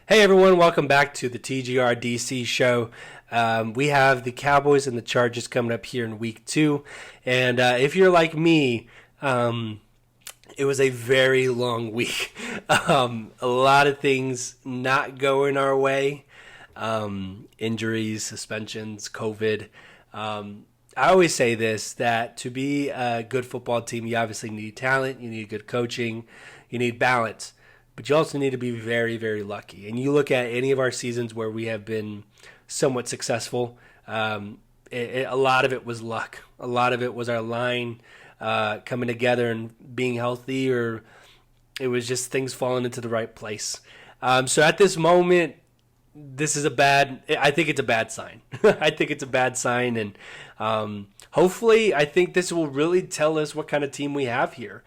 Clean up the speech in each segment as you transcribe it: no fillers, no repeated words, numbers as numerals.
Hey everyone, welcome back to the TGRDC show. We have the Cowboys and the Chargers coming up here in week 2. And if you're like me, it was a very long week. A lot of things not going our way. Injuries, suspensions, COVID. I always say this, that to be a good football team, you obviously need talent, you need good coaching, you need balance. But you also need to be very, very lucky. And you look at any of our seasons where we have been somewhat successful, a lot of it was luck. A lot of it was our line coming together and being healthy, or it was just things falling into the right place. So at this moment, I think it's a bad sign. I think it's a bad sign. And hopefully, I think this will really tell us what kind of team we have here.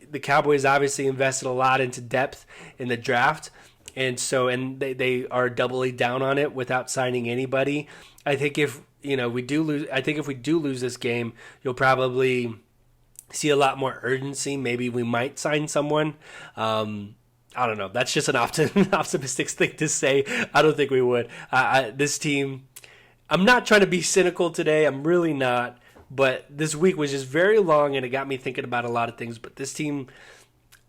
The Cowboys obviously invested a lot into depth in the draft, and they are doubly down on it without signing anybody. I think if we do lose this game, you'll probably see a lot more urgency. Maybe we might sign someone. I don't know. That's just an optimistic thing to say. I don't think we would. This team, I'm not trying to be cynical today. I'm really not. But this week was just very long, and it got me thinking about a lot of things. But this team,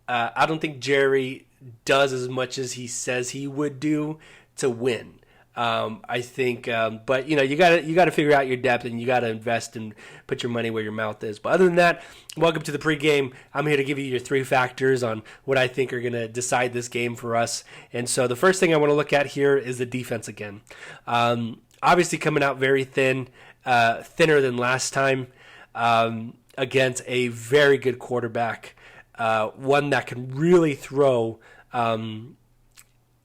I don't think Jerry does as much as he says he would do to win. I think, but you gotta figure out your depth, and you gotta invest and put your money where your mouth is. But other than that, welcome to the pregame. I'm here to give you your 3 factors on what I think are gonna decide this game for us. And so the first thing I want to look at here is the defense again. Obviously coming out very thin. Thinner than last time, against a very good quarterback, one that can really throw.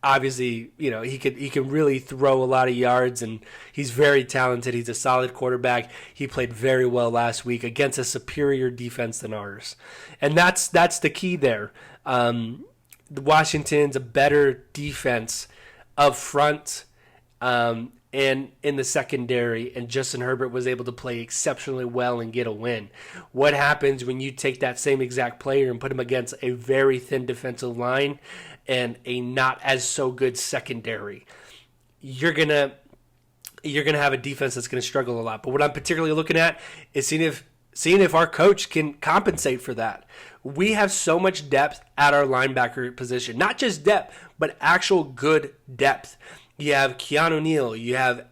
Obviously, he can really throw a lot of yards, and he's very talented. He's a solid quarterback. He played very well last week against a superior defense than ours, and that's the key there. Washington's a better defense up front. And in the secondary, and Justin Herbert was able to play exceptionally well and get a win. What happens when you take that same exact player and put him against a very thin defensive line and a not as so good secondary? You're gonna have a defense that's gonna struggle a lot. But what I'm particularly looking at is seeing if our coach can compensate for that. We have so much depth at our linebacker position, not just depth, but actual good depth. You have Keanu Neal, you have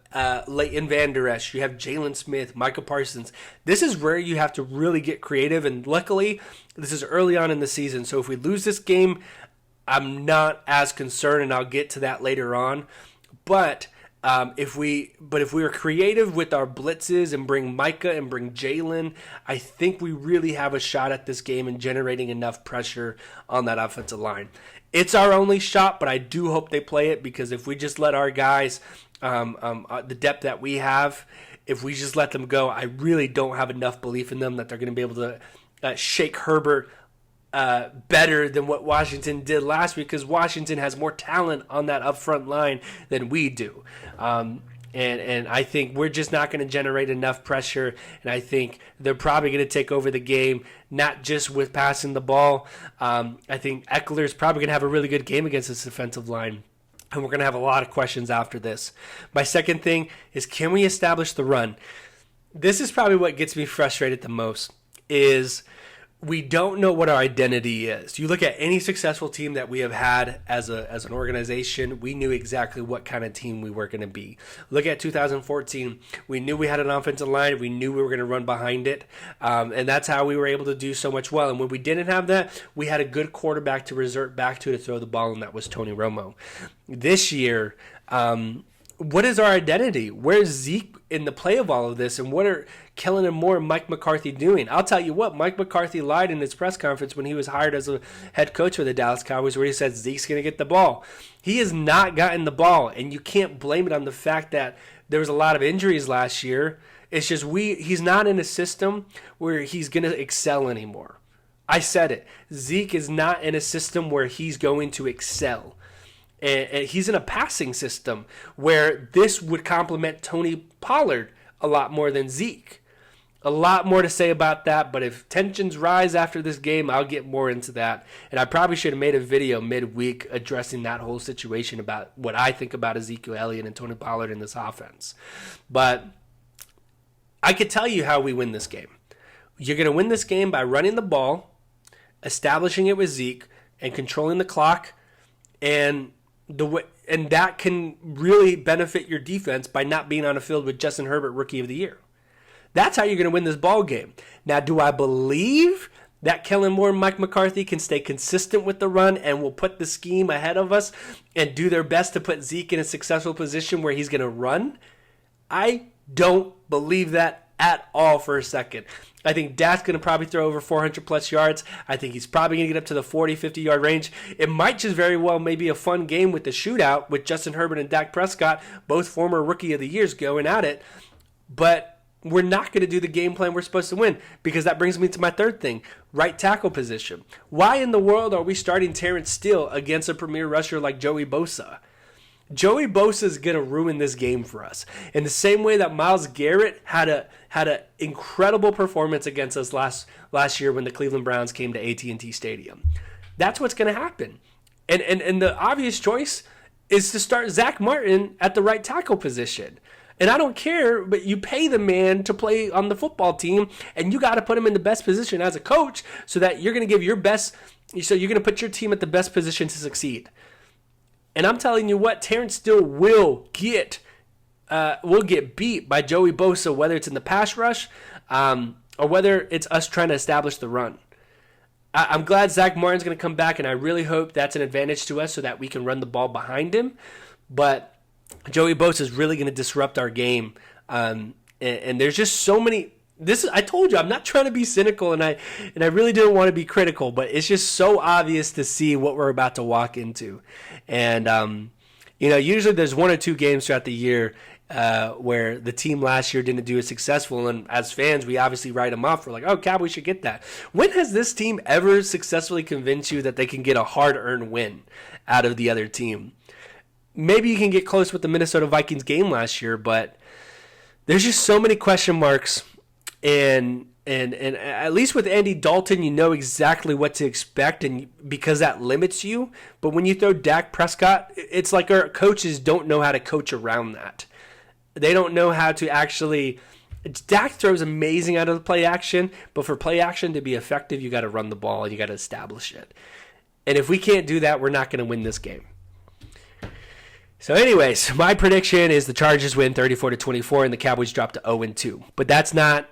Leighton Vander Esch, you have Jalen Smith, Micah Parsons. This is where you have to really get creative, and luckily, this is early on in the season. So if we lose this game, I'm not as concerned, and I'll get to that later on. But if we are creative with our blitzes and bring Micah and bring Jalen, I think we really have a shot at this game and generating enough pressure on that offensive line. It's our only shot, but I do hope they play it, because if we just let our guys, the depth that we have, if we just let them go, I really don't have enough belief in them that they're going to be able to shake Herbert better than what Washington did last week, because Washington has more talent on that upfront line than we do. And I think we're just not going to generate enough pressure, and I think they're probably going to take over the game, not just with passing the ball. I think Eckler's probably going to have a really good game against this defensive line, and we're going to have a lot of questions after this. My second thing is, can we establish the run? This is probably what gets me frustrated the most, is we don't know what our identity is. You look at any successful team that we have had as an organization, we knew exactly what kind of team we were going to be. Look at 2014. We knew we had an offensive line. We knew we were going to run behind it. And that's how we were able to do so much well. And when we didn't have that, we had a good quarterback to resort back to throw the ball, and that was Tony Romo. This year, what is our identity? Where's Zeke in the play of all of this? And what are Kellen and Moore and Mike McCarthy doing? I'll tell you what, Mike McCarthy lied in his press conference when he was hired as a head coach for the Dallas Cowboys, where he said Zeke's going to get the ball. He has not gotten the ball, and you can't blame it on the fact that there was a lot of injuries last year. It's just he's not in a system where he's going to excel anymore. I said it. Zeke is not in a system where he's going to excel. And he's in a passing system where this would complement Tony Pollard a lot more than Zeke. a lot more to say about that, but if tensions rise after this game, I'll get more into that. And I probably should have made a video midweek addressing that whole situation about what I think about Ezekiel Elliott and Tony Pollard in this offense. But I could tell you how we win this game. You're going to win this game by running the ball, establishing it with Zeke, and controlling the clock, and that can really benefit your defense by not being on a field with Justin Herbert, Rookie of the Year. That's how you're going to win this ball game. Now, do I believe that Kellen Moore and Mike McCarthy can stay consistent with the run and will put the scheme ahead of us and do their best to put Zeke in a successful position where he's going to run? I don't believe that at all for a second. I think Dak's going to probably throw over 400-plus yards. I think he's probably going to get up to the 40, 50-yard range. It might just very well maybe a fun game with the shootout with Justin Herbert and Dak Prescott, both former Rookie of the Years, going at it. But we're not going to do the game plan we're supposed to win, because that brings me to my third thing, right tackle position. Why in the world are we starting Terrence Steele against a premier rusher like Joey Bosa? Joey Bosa is going to ruin this game for us. In the same way that Myles Garrett had an incredible performance against us last year when the Cleveland Browns came to AT&T Stadium. That's what's going to happen. And the obvious choice is to start Zach Martin at the right tackle position. And I don't care, but you pay the man to play on the football team, and you got to put him in the best position as a coach so that you're going to give your best, so you're going to put your team at the best position to succeed. And I'm telling you what, Terrence Steele will get beat by Joey Bosa, whether it's in the pass rush or whether it's us trying to establish the run. I'm glad Zach Martin's going to come back, and I really hope that's an advantage to us so that we can run the ball behind him. But Joey Bosa is really going to disrupt our game. And there's just so many. I told you, I'm not trying to be cynical, and I really didn't want to be critical, but it's just so obvious to see what we're about to walk into. And, usually there's one or two games throughout the year where the team last year didn't do as successful, and as fans, we obviously write them off. We're like, oh, Cowboys should get that. When has this team ever successfully convinced you that they can get a hard-earned win out of the other team? Maybe you can get close with the Minnesota Vikings game last year, but there's just so many question marks. And at least with Andy Dalton, you know exactly what to expect, and because that limits you. But when you throw Dak Prescott, it's like our coaches don't know how to coach around that. They don't know how to actually. Dak throws amazing out of the play action, but for play action to be effective, you got to run the ball and you got to establish it. And if we can't do that, we're not going to win this game. So anyways, my prediction is the Chargers win 34-24 and the Cowboys drop to 0-2. But that's not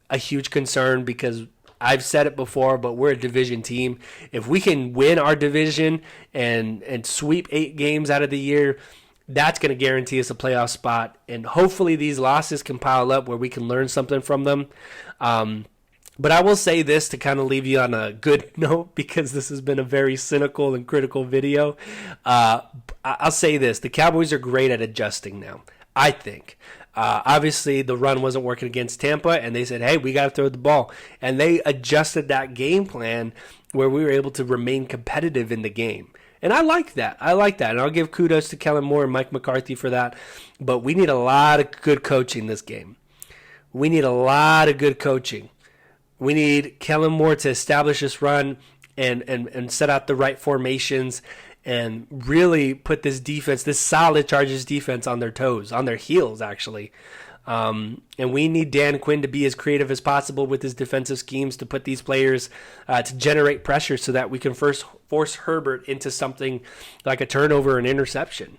a huge concern because I've said it before, but we're a division team. If we can win our division and sweep 8 games out of the year, that's going to guarantee us a playoff spot. And hopefully these losses can pile up where we can learn something from them. But I will say this to kind of leave you on a good note, because this has been a very cynical and critical video. I'll say this. The Cowboys are great at adjusting now, I think. Obviously, the run wasn't working against Tampa, and they said, hey, we got to throw the ball. And they adjusted that game plan where we were able to remain competitive in the game. And I like that. And I'll give kudos to Kellen Moore and Mike McCarthy for that. But we need a lot of good coaching this game. We need Kellen Moore to establish this run and set out the right formations and really put this defense, this solid Chargers defense, on their toes, on their heels, actually. And we need Dan Quinn to be as creative as possible with his defensive schemes to put these players to generate pressure so that we can first force Herbert into something like a turnover or an interception.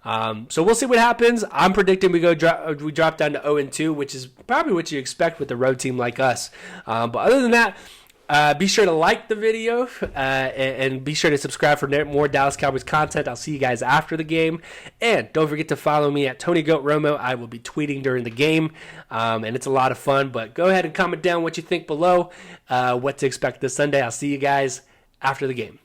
So we'll see what happens. I'm predicting we drop down to 0-2, which is probably what you expect with a road team like us. But other than that, be sure to like the video and be sure to subscribe for more Dallas Cowboys content. I'll see you guys after the game. And don't forget to follow me at Tony Goat Romo. I will be tweeting during the game, and it's a lot of fun. But go ahead and comment down what you think below, what to expect this Sunday. I'll see you guys after the game.